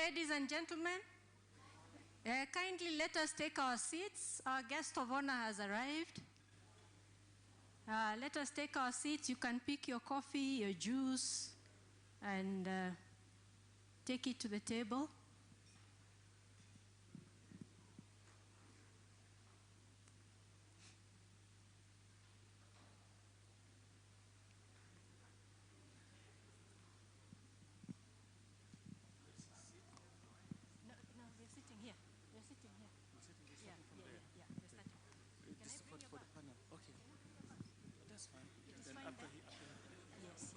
Ladies and gentlemen, kindly let us take our seats. Our guest of honor has arrived. Let us take our seats. You can pick your coffee, your juice, and take it to the table. Sitting here. We're sitting here. We're sitting here. Yeah. We're starting. Can I bring your for the panel? Okay. That's fine. It is then fine after Yes.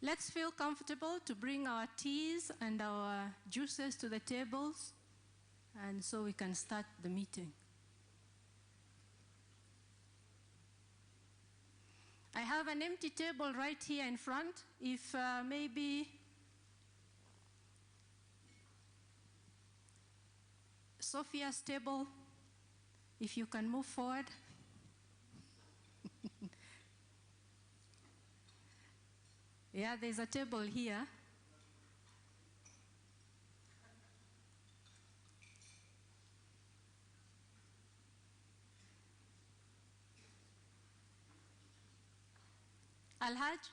Let's feel comfortable to bring our teas and our juices to the tables, and so we can start the meeting. I have an empty table right here in front. If maybe Sophia's table, if you can move forward. Yeah, there's a table here. Alhaj,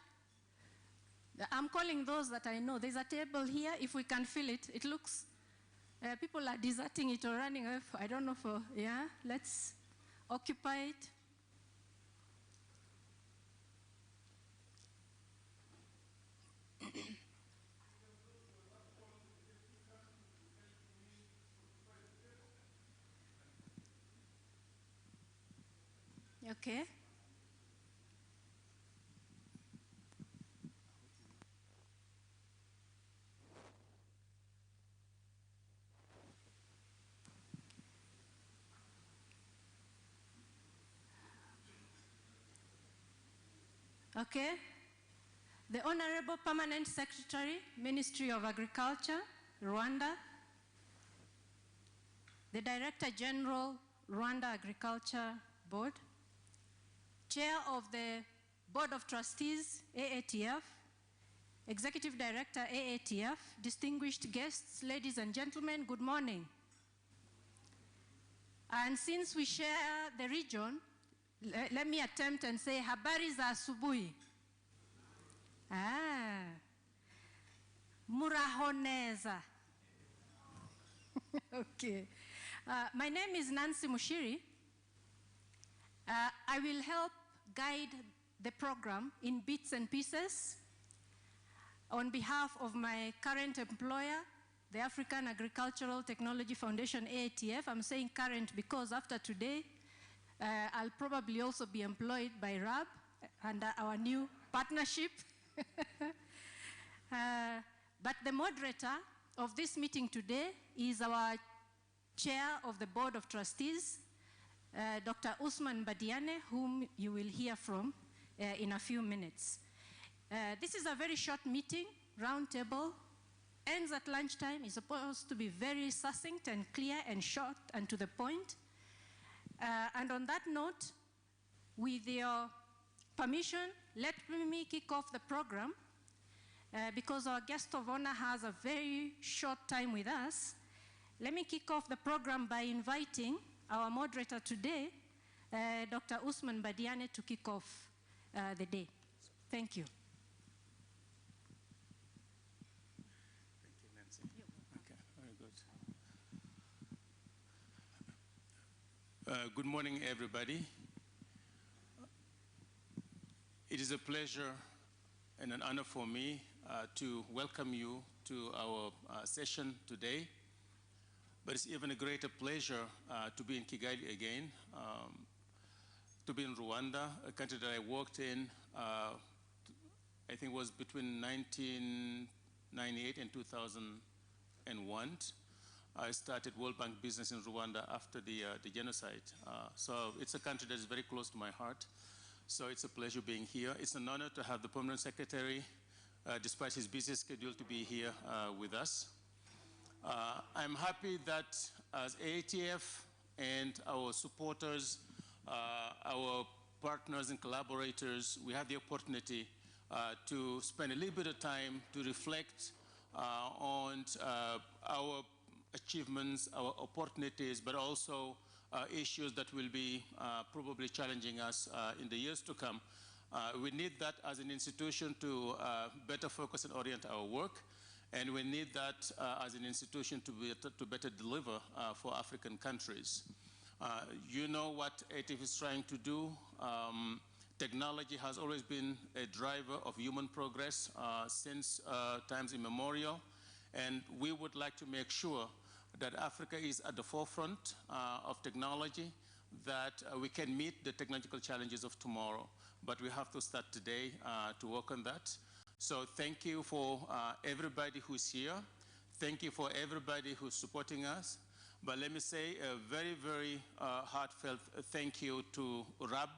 I'm calling those that I know. There's a table here. If we can fill it, it looks, people are deserting it or running off. I don't know yeah, let's occupy it. Okay. Okay. The Honorable Permanent Secretary, Ministry of Agriculture, Rwanda. The Director General, Rwanda Agriculture Board. Chair of the Board of Trustees, AATF. Executive Director, AATF. Distinguished guests, ladies and gentlemen, good morning. And since we share the region, let me attempt and say, habari za asubuhi. Murahoneza. Okay. My name is Nancy Mushiri. I will help guide the program in bits and pieces on behalf of my current employer, the African Agricultural Technology Foundation, AATF. I'm saying current because after today, I'll probably also be employed by RAB under our new partnership. But the moderator of this meeting today is our chair of the Board of Trustees, Dr. Usman Badiane, whom you will hear from in a few minutes. This is a very short meeting, round table, ends at lunchtime, is supposed to be very succinct and clear and short and to the point. And on that note, with your permission, let me kick off the program because our guest of honor has a very short time with us. Let me kick off the program by inviting our moderator today, Dr. Usman Badiane, to kick off the day. Thank you. Thank you, Nancy. Okay, very good. Good morning, everybody. It is a pleasure and an honor for me to welcome you to our session today. But it's even a greater pleasure to be in Kigali again, to be in Rwanda, a country that I worked in I think it was between 1998 and 2001. I started World Bank business in Rwanda after the genocide. So it's a country that is very close to my heart. So it's a pleasure being here. It's an honor to have the Permanent Secretary, despite his busy schedule, to be here with us. I'm happy that as AATF and our supporters, our partners and collaborators, we have the opportunity to spend a little bit of time to reflect on our achievements, our opportunities, but also issues that will be probably challenging us in the years to come. We need that as an institution to better focus and orient our work, and we need that as an institution to better deliver for African countries. You know what AATF is trying to do. Technology has always been a driver of human progress since times immemorial, and we would like to make sure that Africa is at the forefront of technology, that we can meet the technological challenges of tomorrow. But we have to start today to work on that. So thank you for everybody who's here. Thank you for everybody who's supporting us. But let me say a very, very heartfelt thank you to RAB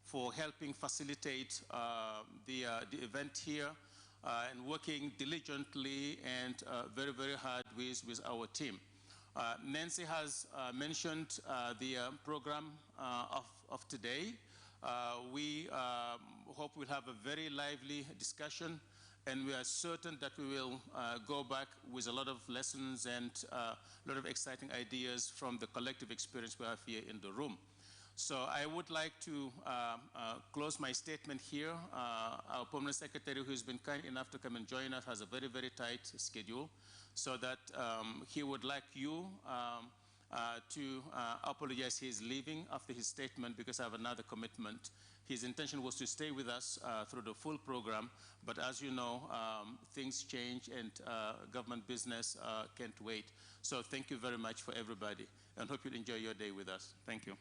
for helping facilitate the event here and working diligently and very, very hard with our team. Nancy has mentioned the program of today. We hope we'll have a very lively discussion, and we are certain that we will go back with a lot of lessons and a lot of exciting ideas from the collective experience we have here in the room. So I would like to close my statement here. Our Permanent Secretary, who has been kind enough to come and join us, has a very, very tight schedule, so that he would like you to apologize. He's leaving after his statement because I have another commitment. His intention was to stay with us through the full program, but as you know, things change and government business can't wait. So thank you very much for everybody, and hope you'll enjoy your day with us. Thank you.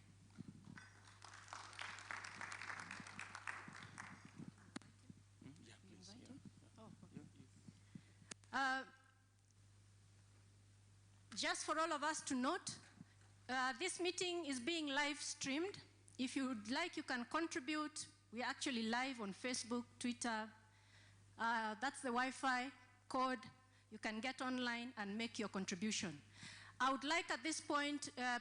Just for all of us to note, this meeting is being live streamed. If you would like, you can contribute. We're actually live on Facebook, Twitter. That's the Wi-Fi code. You can get online and make your contribution. I would like at this point, I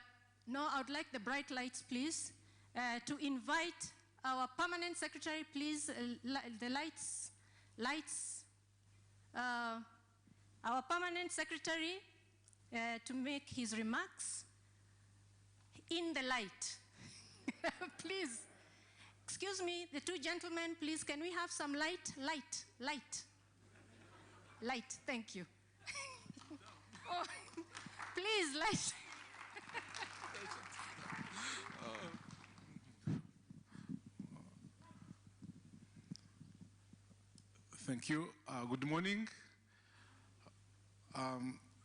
would like the bright lights, please, to invite our Permanent Secretary, please, the lights. Our Permanent Secretary to make his remarks in the light. Please, excuse me, the two gentlemen, please, can we have some light? Light, thank you. Oh, please, light. Thank you. Good morning.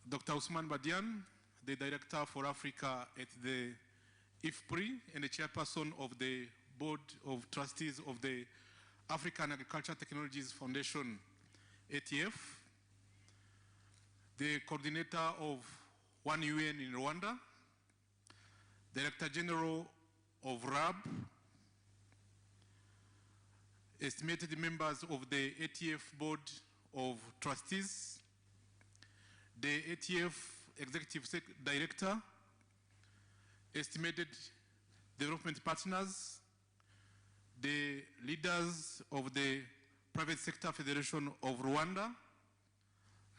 Dr. Ousmane Badiane, the Director for Africa at the IFPRI and the Chairperson of the Board of Trustees of the African Agricultural Technologies Foundation, ATF, the Coordinator of One UN in Rwanda, Director General of RAB, estimated members of the ATF Board of Trustees, the ATF Executive Director, estimated development partners, the leaders of the Private Sector Federation of Rwanda,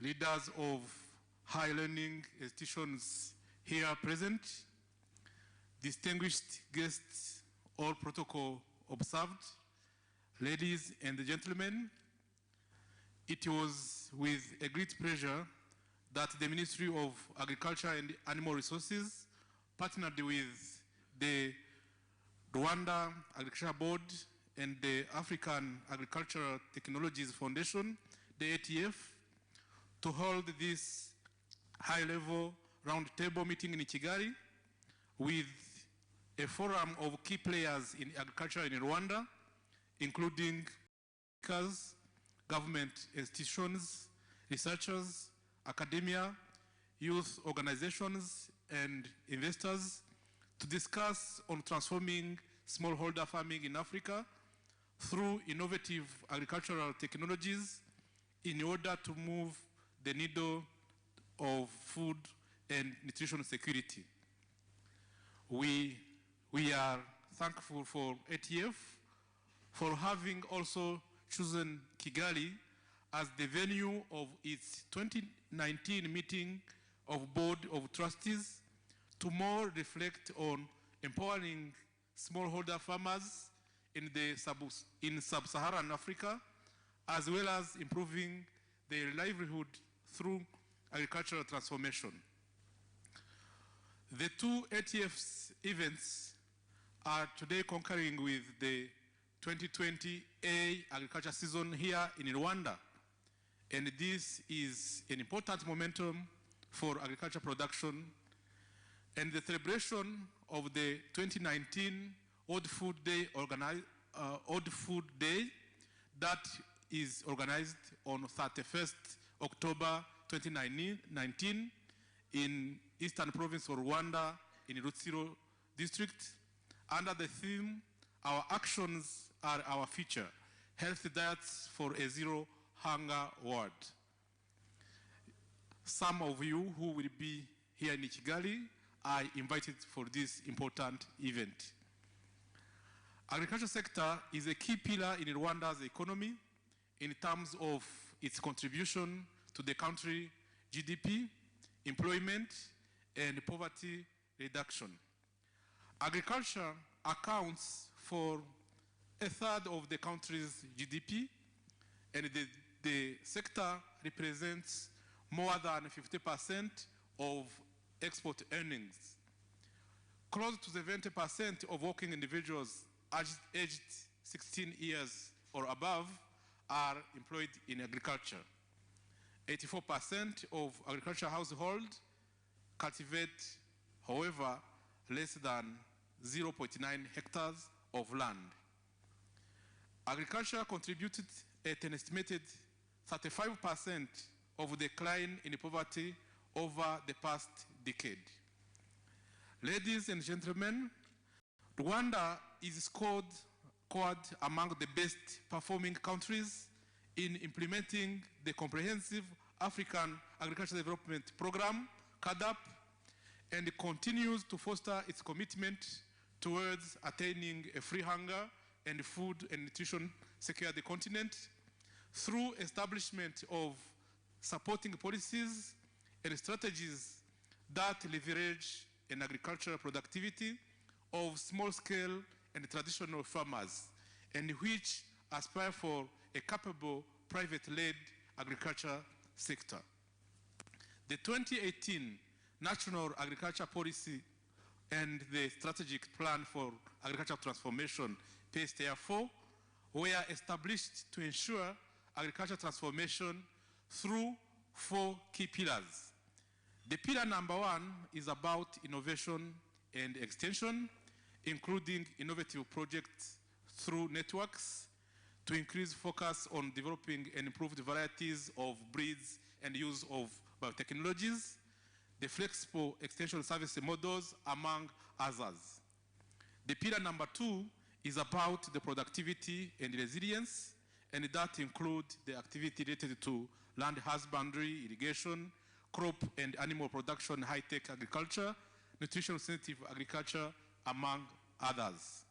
leaders of high learning institutions here present, distinguished guests, all protocol observed, ladies and gentlemen, it was with a great pleasure that the Ministry of Agriculture and Animal Resources partnered with the Rwanda Agriculture Board and the African Agricultural Technologies Foundation, the ATF, to hold this high-level roundtable meeting in Kigali with a forum of key players in agriculture in Rwanda, including speakers government institutions, researchers, academia, youth organizations, and investors to discuss on transforming smallholder farming in Africa through innovative agricultural technologies in order to move the needle of food and nutrition security. We are thankful for ATF for having also chosen Kigali as the venue of its 2019 meeting of Board of Trustees to more reflect on empowering smallholder farmers in sub-Saharan Africa, as well as improving their livelihood through agricultural transformation. The two ATF's events are today concurring with the 2020 agriculture season here in Rwanda. And this is an important momentum for agriculture production. And the celebration of the 2019 World Food Day, that is organized on 31st October 2019 in Eastern Province of Rwanda in Rutsiro district, under the theme, Our Actions Are Our Future, Healthy Diets for a Zero Hunger World. Some of you who will be here in Kigali are invited for this important event. Agriculture sector is a key pillar in Rwanda's economy in terms of its contribution to the country GDP, employment, and poverty reduction. Agriculture accounts for a third of the country's GDP, and the sector represents more than 50% of export earnings. Close to 70% of working individuals aged 16 years or above are employed in agriculture. 84% of agricultural households cultivate, however, less than 0.9 hectares of land. Agriculture contributed at an estimated 35% of the decline in poverty over the past decade. Ladies and gentlemen, Rwanda is scored among the best performing countries in implementing the Comprehensive African Agricultural Development Program, CAADP, and continues to foster its commitment towards attaining a free hunger and food and nutrition secure the continent through establishment of supporting policies and strategies that leverage an agricultural productivity of small-scale and traditional farmers, and which aspire for a capable private-led agriculture sector. The 2018 National Agriculture Policy and the Strategic Plan for Agricultural Transformation, PSTR4, were established to ensure agricultural transformation through 4 key pillars. The pillar number 1 is about innovation and extension, including innovative projects through networks to increase focus on developing and improved varieties of breeds and use of biotechnologies, the flexible extension service models, among others. The pillar number 2 is about the productivity and resilience, and that includes the activity related to land husbandry, irrigation, crop and animal production, high-tech agriculture, nutrition-sensitive agriculture, among others.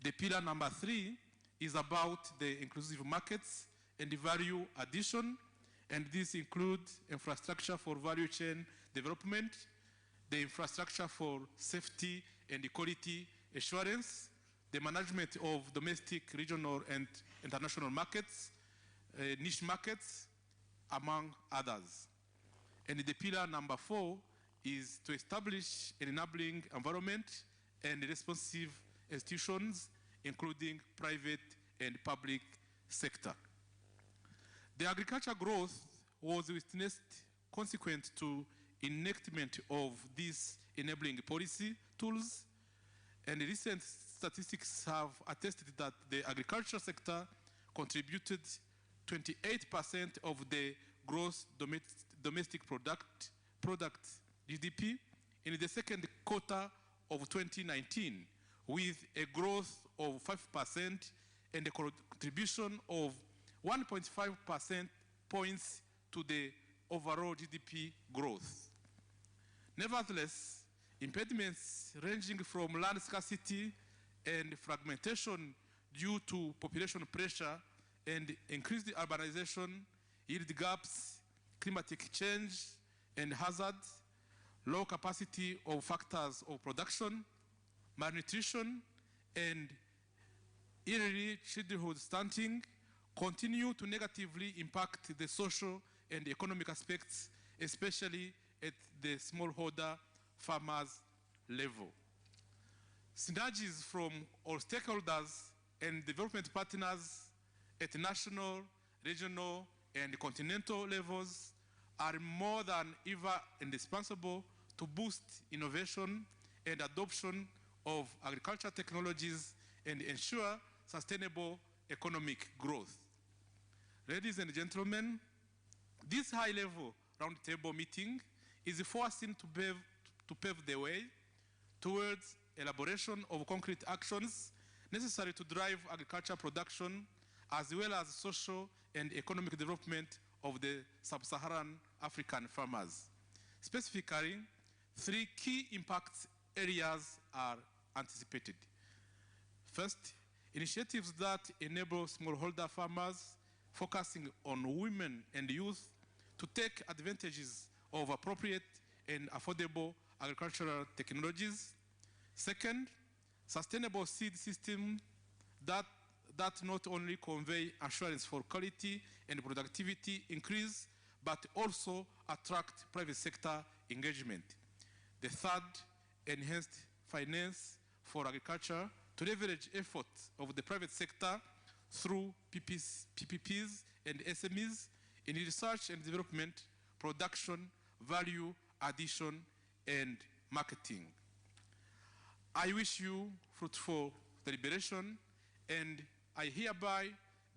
The pillar number 3 is about the inclusive markets and the value addition, and this includes infrastructure for value chain development, the infrastructure for safety and quality assurance, the management of domestic, regional, and international markets, niche markets, among others. And the pillar number 4 is to establish an enabling environment and responsive institutions, including private and public sector. The agriculture growth was witnessed consequent to enactment of these enabling policy tools, and recent statistics have attested that the agriculture sector contributed 28% of the gross domestic product GDP in the second quarter of 2019, with a growth of 5% and a contribution of 1.5% points to the overall GDP growth. Nevertheless, impediments ranging from land scarcity and fragmentation due to population pressure and increased urbanization, yield gaps, climatic change and hazards, low capacity of factors of production, malnutrition, and early childhood stunting continue to negatively impact the social and economic aspects, especially at the smallholder farmers level. Synergies from all stakeholders and development partners at national, regional, and continental levels are more than ever indispensable to boost innovation and adoption of agricultural technologies and ensure sustainable economic growth. Ladies and gentlemen, this high-level roundtable meeting is foreseen to pave the way towards elaboration of concrete actions necessary to drive agricultural production as well as social and economic development of the sub-Saharan African farmers. Specifically, 3 key impact areas are anticipated. First, initiatives that enable smallholder farmers focusing on women and youth to take advantages of appropriate and affordable agricultural technologies. Second, sustainable seed systems that not only convey assurance for quality and productivity increase, but also attract private sector engagement. The third, enhanced finance for agriculture to leverage efforts of the private sector through PPPs and SMEs in research and development, production, value addition, and marketing. I wish you fruitful deliberation, and I hereby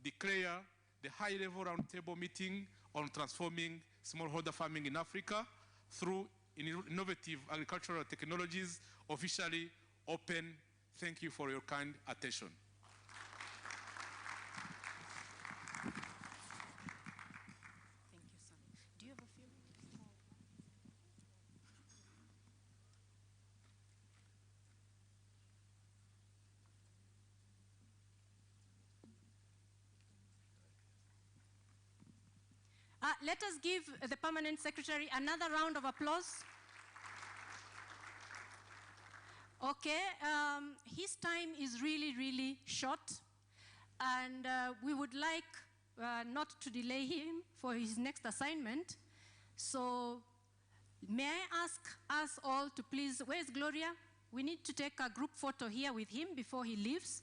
declare the high-level roundtable meeting on transforming smallholder farming in Africa through innovative agricultural technologies officially open. Thank you for your kind attention. Thank you, son. Do you have a few minutes? Let us give the Permanent Secretary another round of applause. Okay, his time is really, really short, and we would like not to delay him for his next assignment. So may I ask us all to please, where's Gloria? We need to take a group photo here with him before he leaves.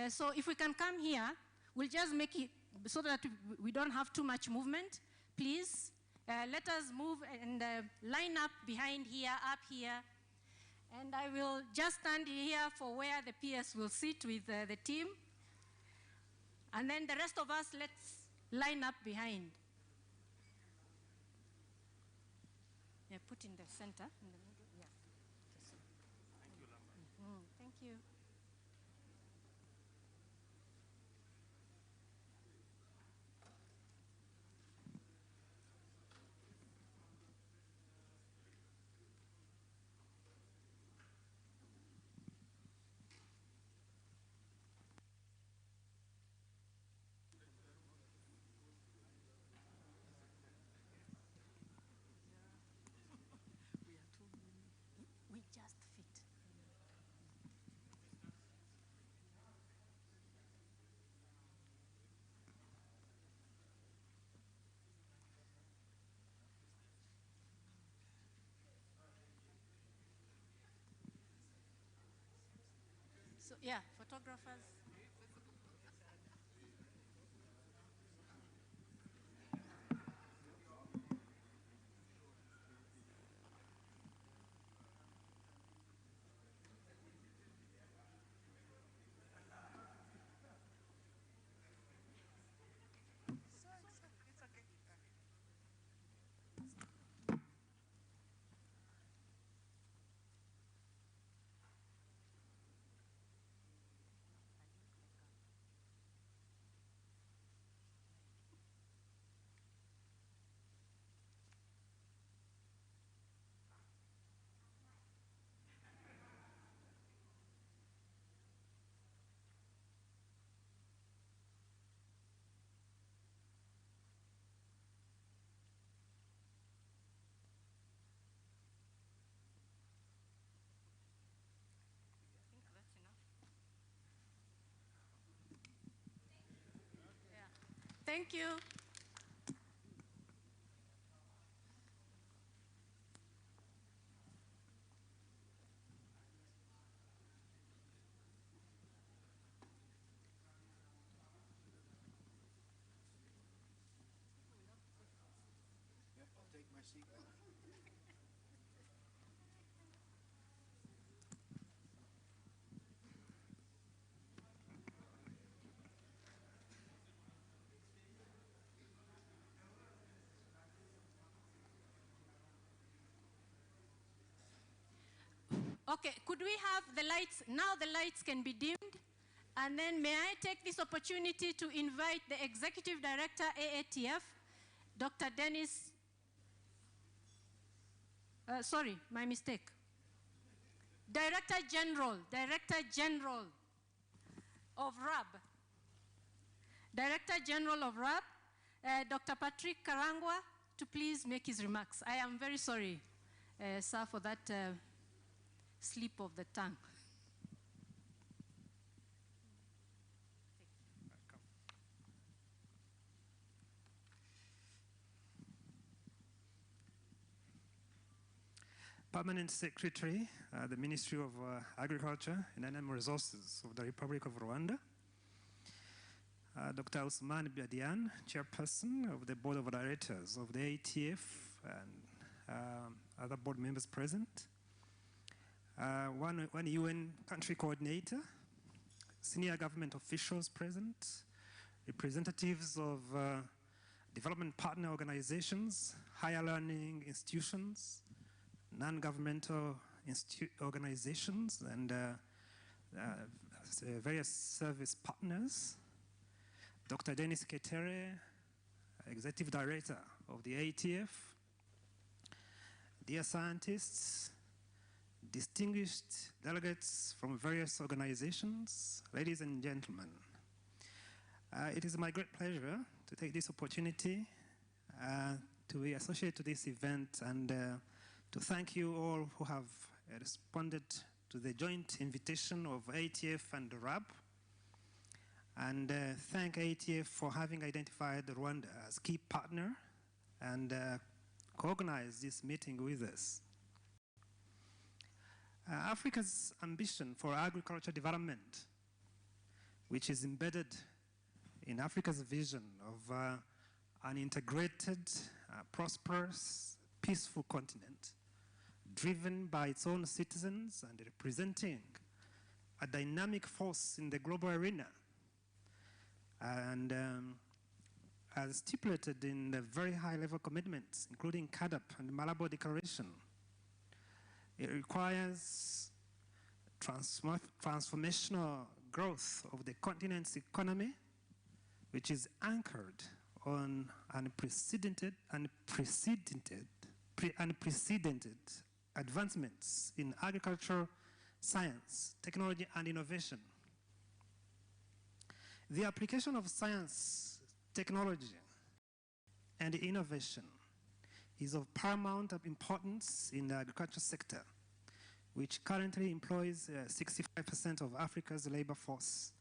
So if we can come here, we'll just make it so that we don't have too much movement. Please, let us move and line up behind here, up here. And I will just stand here for where the PS will sit with the team. And then the rest of us, let's line up behind. Yeah, put in the center, in the middle. Yeah. Thank you, Lama. Thank you. We just fit. So yeah, photographers. Thank you. Okay, could we have the lights? Now the lights can be dimmed. And then may I take this opportunity to invite the Executive Director, AATF, Dr. Dennis, sorry, my mistake. Director General of RAB. Director General of RAB, Dr. Patrick Karangwa, to please make his remarks. I am very sorry, sir, for that slip of the tongue. Permanent Secretary, the Ministry of Agriculture and Animal Resources of the Republic of Rwanda. Dr. Ousmane Badiane, Chairperson of the Board of Directors of the ATF and other board members present. One UN country coordinator, senior government officials present, representatives of development partner organizations, higher learning institutions, non-governmental organizations, and various service partners. Dr. Dennis Ketere, Executive Director of the ATF. Dear scientists, distinguished delegates from various organizations, ladies and gentlemen, it is my great pleasure to take this opportunity to be associated to this event and to thank you all who have responded to the joint invitation of ATF and RAB, and thank ATF for having identified Rwanda as key partner and co-organized this meeting with us. Africa's ambition for agriculture development, which is embedded in Africa's vision of an integrated, prosperous, peaceful continent, driven by its own citizens and representing a dynamic force in the global arena, and as stipulated in the very high-level commitments, including CAADP and Malabo Declaration, it requires transformational growth of the continent's economy, which is anchored on unprecedented advancements in agriculture, science, technology, and innovation. The application of science, technology, and innovation is of paramount importance in the agriculture sector, which currently employs 65% of Africa's labor force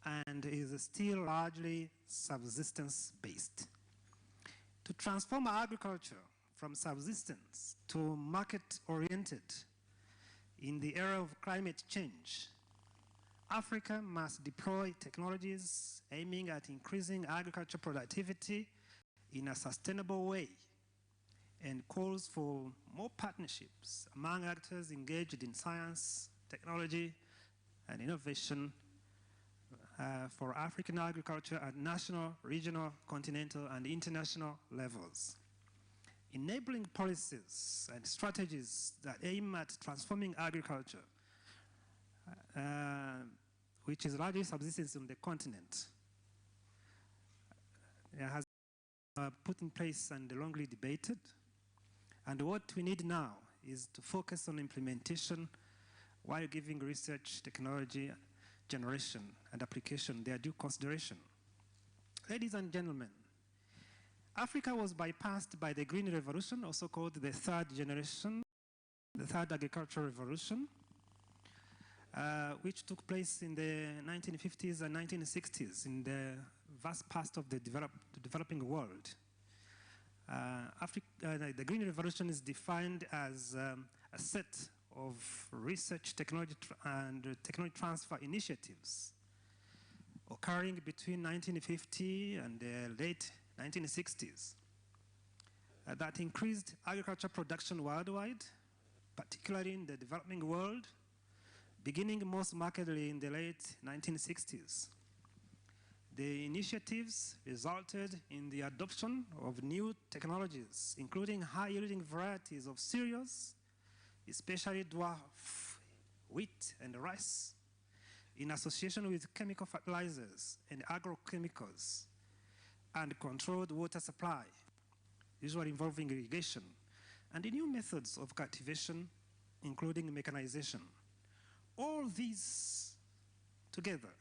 and is still largely subsistence-based. To transform agriculture from subsistence to market-oriented in the era of climate change, Africa must deploy technologies aiming at increasing agriculture productivity in a sustainable way, and calls for more partnerships among actors engaged in science, technology, and innovation for African agriculture at national, regional, continental, and international levels. Enabling policies and strategies that aim at transforming agriculture, which is largely subsistence on the continent, has been put in place and longly debated. And what we need now is to focus on implementation while giving research, technology, generation, and application their due consideration. Ladies and gentlemen, Africa was bypassed by the Green Revolution, also called the third generation, the third agricultural revolution, which took place in the 1950s and 1960s in the vast parts of the developing world. The Green Revolution is defined as a set of research, technology, and technology transfer initiatives occurring between 1950 and the late 1960s that increased agriculture production worldwide, particularly in the developing world, beginning most markedly in the late 1960s. The initiatives resulted in the adoption of new technologies, including high-yielding varieties of cereals, especially dwarf wheat and rice, in association with chemical fertilizers and agrochemicals, and controlled water supply, usually involving irrigation, and the new methods of cultivation, including mechanization. All these together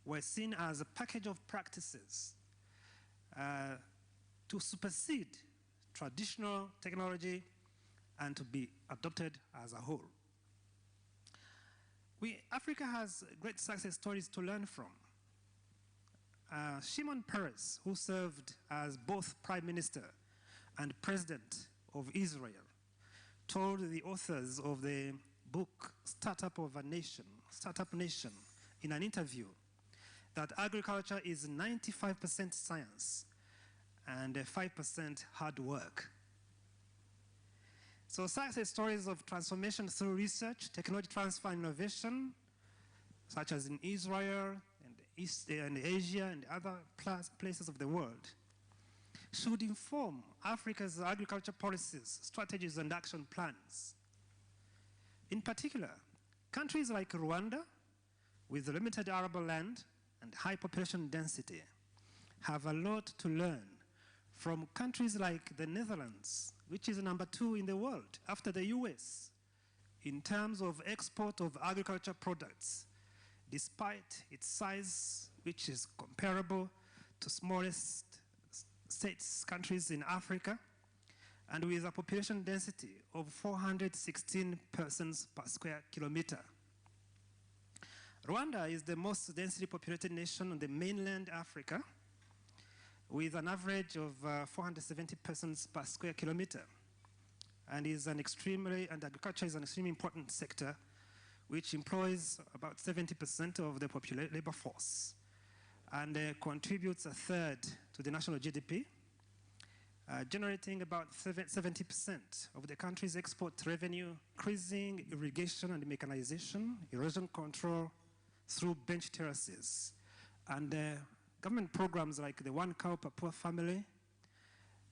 were seen as a package of practices to supersede traditional technology and to be adopted as a whole. Africa has great success stories to learn from. Shimon Peres, who served as both Prime Minister and President of Israel, told the authors of the book Startup Nation, in an interview that agriculture is 95% science and 5% hard work. So success stories of transformation through research, technology transfer, and innovation, such as in Israel and East and Asia and other places of the world, should inform Africa's agriculture policies, strategies, and action plans. In particular, countries like Rwanda, with limited arable land and high population density, have a lot to learn from countries like the Netherlands, which is number 2 in the world after the US in terms of export of agriculture products, despite its size, which is comparable to smallest countries in Africa, and with a population density of 416 persons per square kilometer. Rwanda is the most densely populated nation on the mainland Africa, with an average of 470 persons per square kilometer, and agriculture is an extremely important sector, which employs about 70% of the labor force, and contributes a third to the national GDP, generating about 70% of the country's export revenue, increasing irrigation and mechanization, erosion control through bench terraces, and government programs like the One Cow Per Poor Family,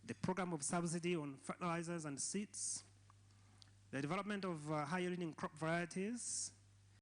the program of subsidy on fertilizers and seeds, the development of high-yielding crop varieties,